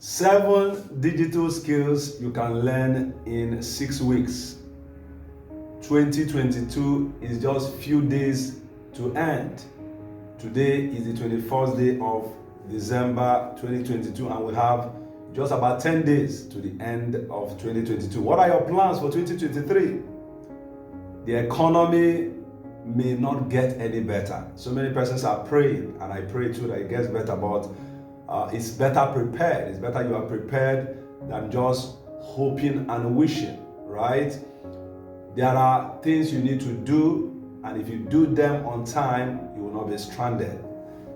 7 digital skills you can learn in 6 weeks. 2022 is just few days to end. Today is the 21st day of December 2022 and we have just about 10 days to the end of 2022. What are your plans for 2023? The economy may not get any better. So many persons are praying, and I pray too that it gets better, but it's better prepared. It's better you are prepared than just hoping and wishing, right? There are things you need to do, and if you do them on time, you will not be stranded.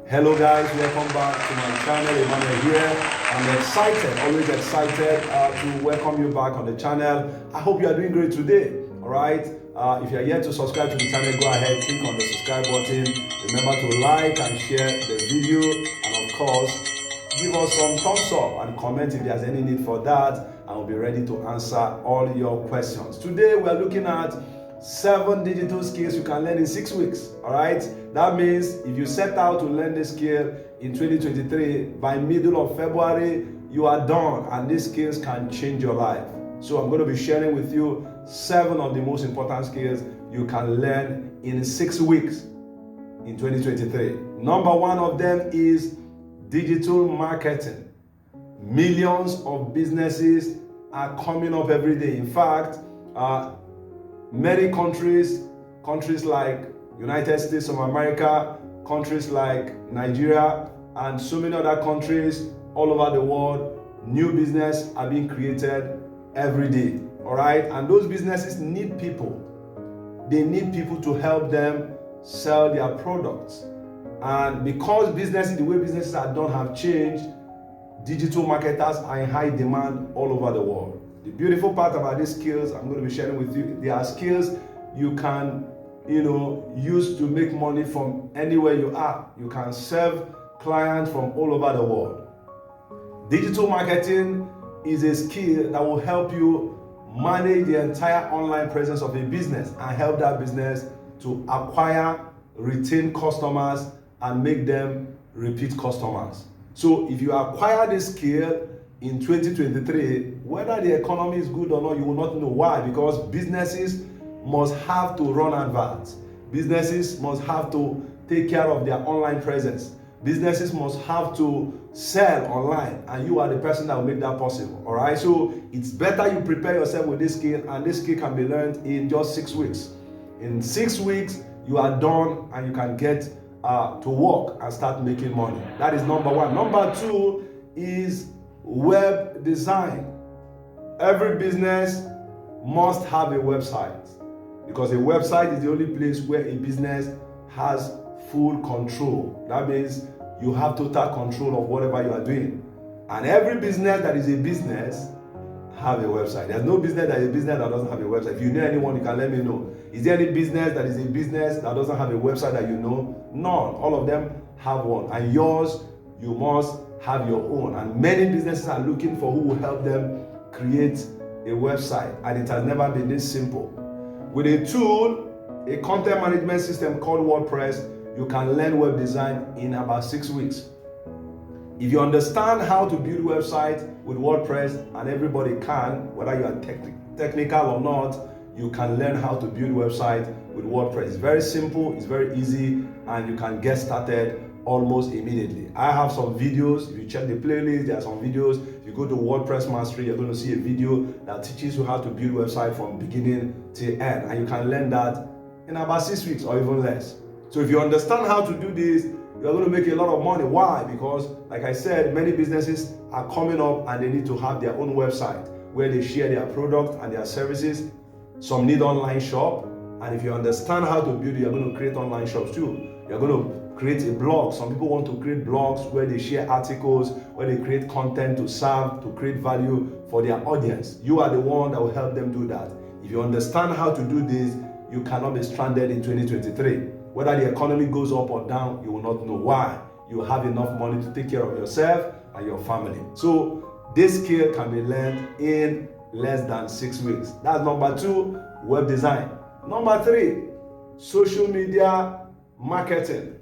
Hello guys, welcome back to my channel. Emmanuel here. I'm excited, always excited to welcome you back on the channel. I hope you are doing great today, all right? If you are yet to subscribe to the channel, go ahead, click on the subscribe button. Remember to like and share the video, and of course, give us some thumbs up and comment if there's any need for that, and we'll be ready to answer all your questions. Today, we are looking at 7 digital skills you can learn in 6 weeks, all right? That means if you set out to learn this skill in 2023, by middle of February, you are done, and these skills can change your life. So I'm going to be sharing with you 7 of the most important skills you can learn in 6 weeks in 2023. Number 1 of them is digital marketing. Millions of businesses are coming up every day. In fact, many countries like United States of America, countries like Nigeria, and so many other countries all over the world, new business are being created every day. All right, and those businesses need people. They need people to help them sell their products. And because businesses, the way businesses are done have changed, digital marketers are in high demand all over the world. The beautiful part about these skills I'm going to be sharing with you, they are skills you can, use to make money from anywhere you are. You can serve clients from all over the world. Digital marketing is a skill that will help you manage the entire online presence of a business and help that business to acquire, retain customers, and make them repeat customers. So if you acquire this skill in 2023, whether the economy is good or not, you will not know. Why? Because businesses must have to run adverts. Businesses must have to take care of their online presence. Businesses must have to sell online, and you are the person that will make that possible. All right, so it's better you prepare yourself with this skill, and this skill can be learned in just 6 weeks. In 6 weeks, you are done and you can get to work and start making money. That is number 1. Number 2 is web design. Every business must have a website, because a website is the only place where a business has full control. That means you have total control of whatever you are doing. And every business that is a business have a website. There's no business that is a business that doesn't have a website. If you know anyone, you can let me know. Is there any business that is a business that doesn't have a website that you know? None. All of them have one. And yours, you must have your own. And many businesses are looking for who will help them create a website. And it has never been this simple. With a tool, a content management system called WordPress, you can learn web design in about 6 weeks. If you understand how to build a website with WordPress, and everybody can, whether you are technical or not, you can learn how to build a website with WordPress. It's very simple, it's very easy, and you can get started almost immediately. I have some videos. If you check the playlist, there are some videos. If you go to WordPress Mastery, you're going to see a video that teaches you how to build a website from beginning to end, and you can learn that in about 6 weeks or even less. So if you understand how to do this, you're going to make a lot of money. Why? Because, like I said, many businesses are coming up and they need to have their own website where they share their products and their services. Some need online shop, and if you understand how to build it, you're going to create online shops too. You're going to create a blog. Some people want to create blogs where they share articles, where they create content to serve, to create value for their audience. You are the one that will help them do that. If you understand how to do this, you cannot be stranded in 2023. Whether the economy goes up or down, you will not know. Why? You have enough money to take care of yourself and your family. So this skill can be learned in less than 6 weeks. That's number 2, web design. Number 3, social media marketing.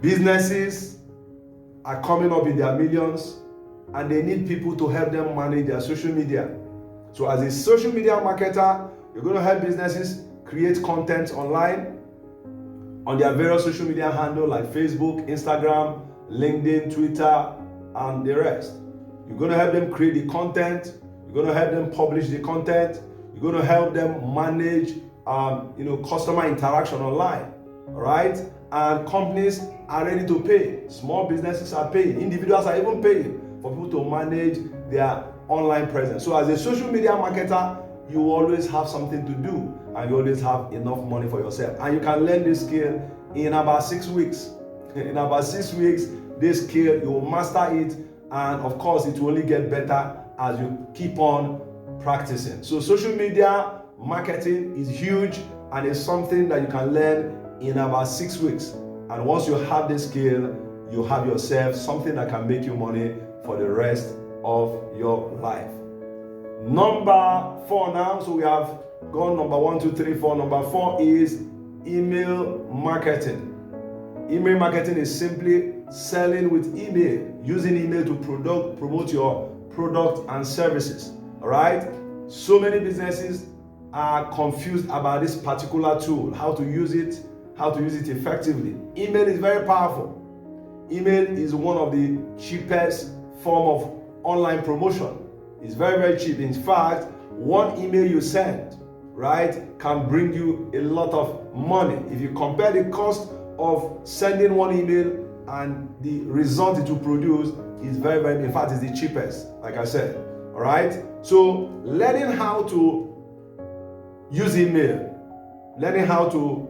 Businesses are coming up in their millions, and they need people to help them manage their social media. So as a social media marketer, you're going to help businesses create content online on their various social media handles like Facebook, Instagram, LinkedIn, Twitter, and the rest. You're going to help them create the content. You're going to help them publish the content. You're going to help them manage customer interaction online. All right? And companies are ready to pay. Small businesses are paying. Individuals are even paying for people to manage their online presence. So as a social media marketer, you always have something to do, and you always have enough money for yourself. And you can learn this skill in about 6 weeks. In about 6 weeks, this skill, you will master it, and of course, it will only get better as you keep on practicing. So social media marketing is huge, and it's something that you can learn in about 6 weeks. And once you have this skill, you have yourself something that can make you money for the rest of your life. Number 4 now. So we have gone number 1, 2, 3, 4. Number 4 is email marketing. Email marketing is simply selling with email, using email to promote your product and services. All right? So many businesses are confused about this particular tool, how to use it effectively. Email is very powerful. Email is one of the cheapest form of online promotion. It's very, very cheap. In fact, one email you send, right, can bring you a lot of money. If you compare the cost of sending one email and the result it will produce, is very, very, in fact, it's the cheapest, like I said. All right? So learning how to use email, learning how to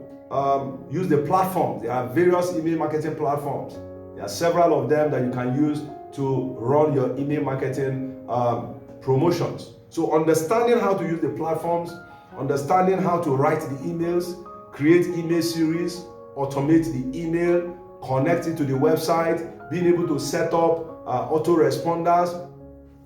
use the platforms. There are various email marketing platforms. There are several of them that you can use to run your email marketing promotions. So understanding how to use the platforms, understanding how to write the emails, create email series, automate the email, connect it to the website, being able to set up autoresponders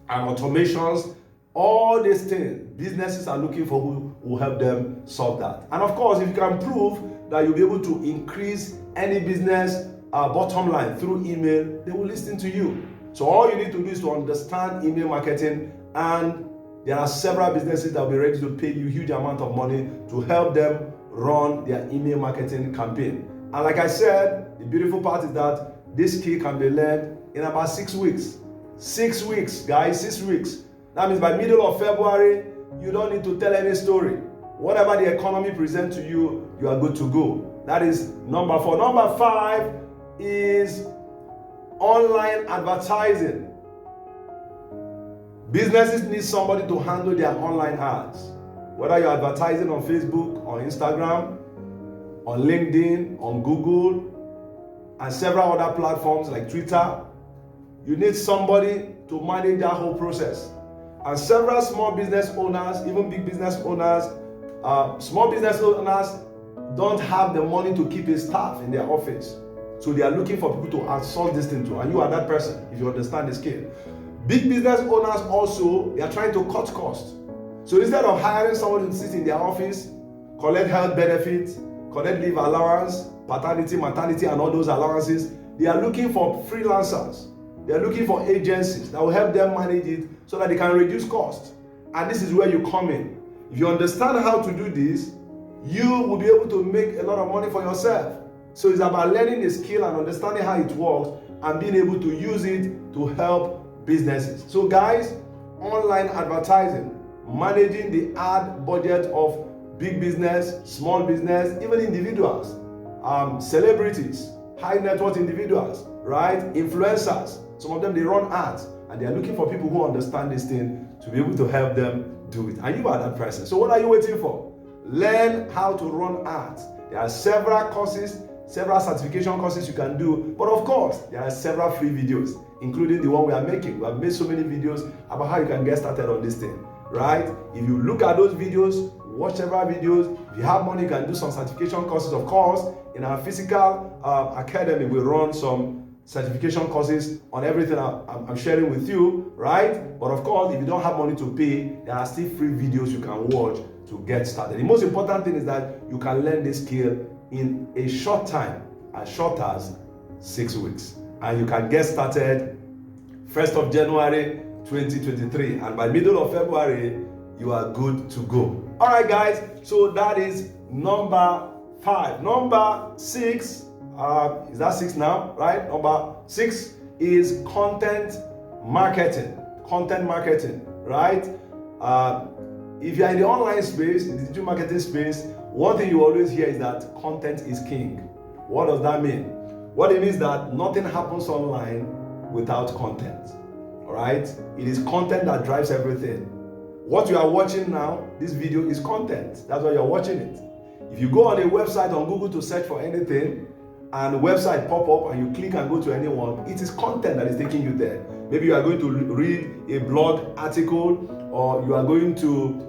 and automations. All these things, businesses are looking for who will help them solve that. And of course, if you can prove that you'll be able to increase any business bottom line through email, they will listen to you. So all you need to do is to understand email marketing, and there are several businesses that will be ready to pay you a huge amount of money to help them run their email marketing campaign. And like I said, the beautiful part is that this skill can be learned in about 6 weeks. 6 weeks, guys, 6 weeks. That means by middle of February, you don't need to tell any story. Whatever the economy presents to you, you are good to go. That is number 4. Number 5 is online advertising. Businesses need somebody to handle their online ads. Whether you're advertising on Facebook, on Instagram, on LinkedIn, on Google, and several other platforms like Twitter, you need somebody to manage that whole process. And several small business owners, even big business owners, small business owners don't have the money to keep a staff in their office. So they are looking for people to outsource this thing to, and you are that person if you understand the scale. Big business owners also, they are trying to cut costs. So instead of hiring someone to sit in their office, collect health benefits, collect leave allowance, paternity, maternity, and all those allowances, they are looking for freelancers. They are looking for agencies that will help them manage it so that they can reduce costs. And this is where you come in. If you understand how to do this, you will be able to make a lot of money for yourself. So it's about learning the skill and understanding how it works and being able to use it to help businesses. So guys, online advertising, managing the ad budget of big business, small business, even individuals, celebrities, high net worth individuals, right? Influencers. Some of them, they run ads and they are looking for people who understand this thing to be able to help them do it. And you are that person. So what are you waiting for? Learn how to run ads. There are several courses, several certification courses you can do. But of course, there are several free videos, including the one we are making. We have made so many videos about how you can get started on this thing, right? If you look at those videos, watch several videos. If you have money, you can do some certification courses. Of course, in our physical academy, we run some certification courses on everything I'm sharing with you, right? But of course, if you don't have money to pay, there are still free videos you can watch to get started. The most important thing is that you can learn this skill in a short time, as short as 6 weeks. and you can get started 1st of January 2023, and by middle of February you are good to go. All right guys, so that is number 5. Number 6, is that 6 now, right? Number 6 is content marketing, right? If you are in the online space, in the digital marketing space, one thing you always hear is that content is king. What does that mean? What it means that nothing happens online without content. All right? It is content that drives everything. What you are watching now, this video, is content. That's why you're watching it. If you go on a website on Google to search for anything, and the website pop up and you click and go to anyone, it is content that is taking you there. Maybe you are going to read a blog article, or you are going to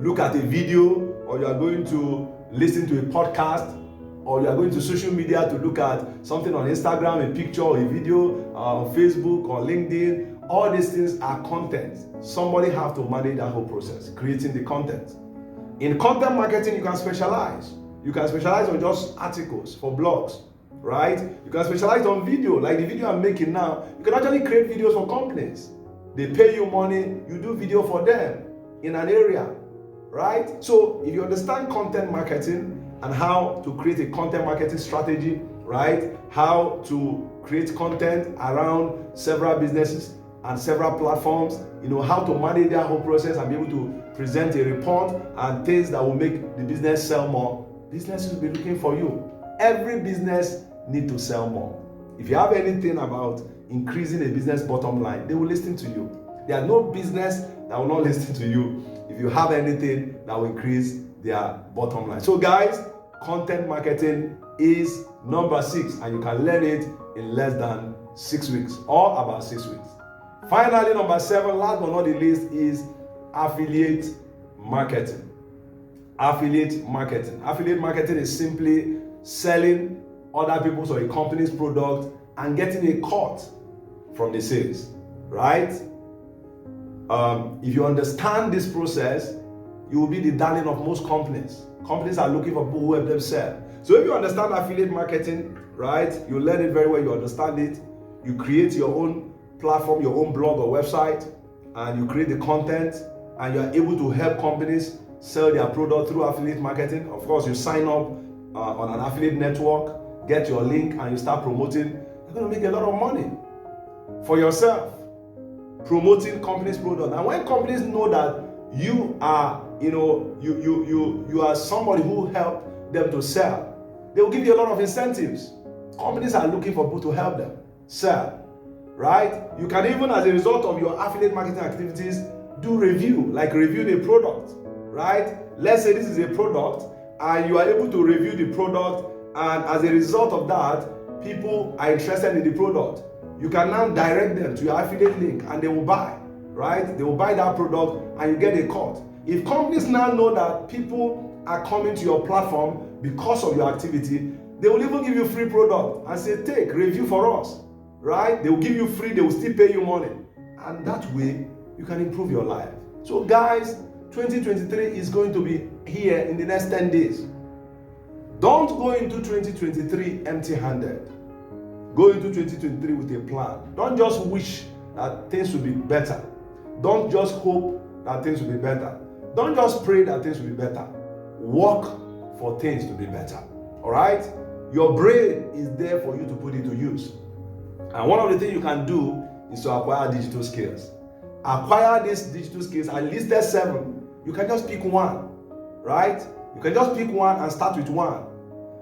look at a video, or you are going to listen to a podcast, or you are going to social media to look at something on Instagram, a picture or a video, on Facebook or LinkedIn. All these things are content. Somebody have to manage that whole process, creating the content. In content marketing, you can specialize. You can specialize on just articles for blogs, right? You can specialize on video, like the video I'm making now. You can actually create videos for companies. They pay you money, you do video for them in an area, right? So if you understand content marketing and how to create a content marketing strategy, right? How to create content around several businesses and several platforms, how to manage that whole process and be able to present a report and things that will make the business sell more, businesses will be looking for you. Every business needs to sell more. If you have anything about increasing a business bottom line, they will listen to you. There are no business that will not listen to you if you have anything that will increase their bottom line. So guys, content marketing is number 6, and you can learn it in less than 6 weeks or about 6 weeks. Finally, number 7, last but not the least, is affiliate marketing. Affiliate marketing. Affiliate marketing is simply selling other people's or a company's product and getting a cut from the sales, right? If you understand this process, you will be the darling of most companies. Companies are looking for people who help them sell. So if you understand affiliate marketing, right, you learn it very well, you understand it, you create your own platform, your own blog or website, and you create the content, and you are able to help companies sell their product through affiliate marketing. Of course, you sign up on an affiliate network, get your link, and you start promoting. You're going to make a lot of money for yourself, promoting companies' product. And when companies know that you are, you are somebody who help them to sell, they will give you a lot of incentives. Companies are looking for people to help them sell, right? You can even, as a result of your affiliate marketing activities, do review, like review the product, right? Let's say this is a product and you are able to review the product, and as a result of that, people are interested in the product. You can now direct them to your affiliate link and they will buy, right? They will buy that product and you get a cut. If companies now know that people are coming to your platform because of your activity, they will even give you free product and say, take, review for us, right? They will give you free, they will still pay you money. And that way, you can improve your life. So guys, 2023 is going to be here in the next 10 days. Don't go into 2023 empty-handed. Go into 2023 with a plan. Don't just wish that things will be better. Don't just hope that things will be better. Don't just pray that things will be better. Work for things to be better. All right? Your brain is there for you to put it to use. And one of the things you can do is to acquire digital skills. Acquire these digital skills. I listed 7. You can just pick one, right? You can just pick one and start with one.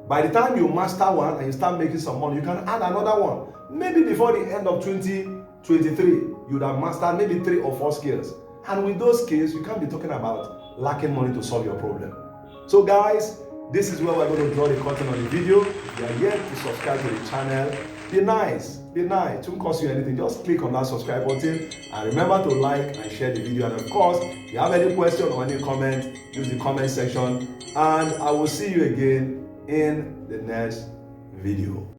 By the time you master one and you start making some money, you can add another one. Maybe before the end of 2023, you would have mastered maybe 3 or 4 skills. And with those skills, you can't be talking about lacking money to solve your problem. So guys, this is where we're going to draw the curtain on the video. If you are yet to subscribe to the channel, be nice. It won't cost you anything. Just click on that subscribe button and remember to like and share the video. And of course, if you have any question or any comment, use the comment section. And I will see you again in the next video.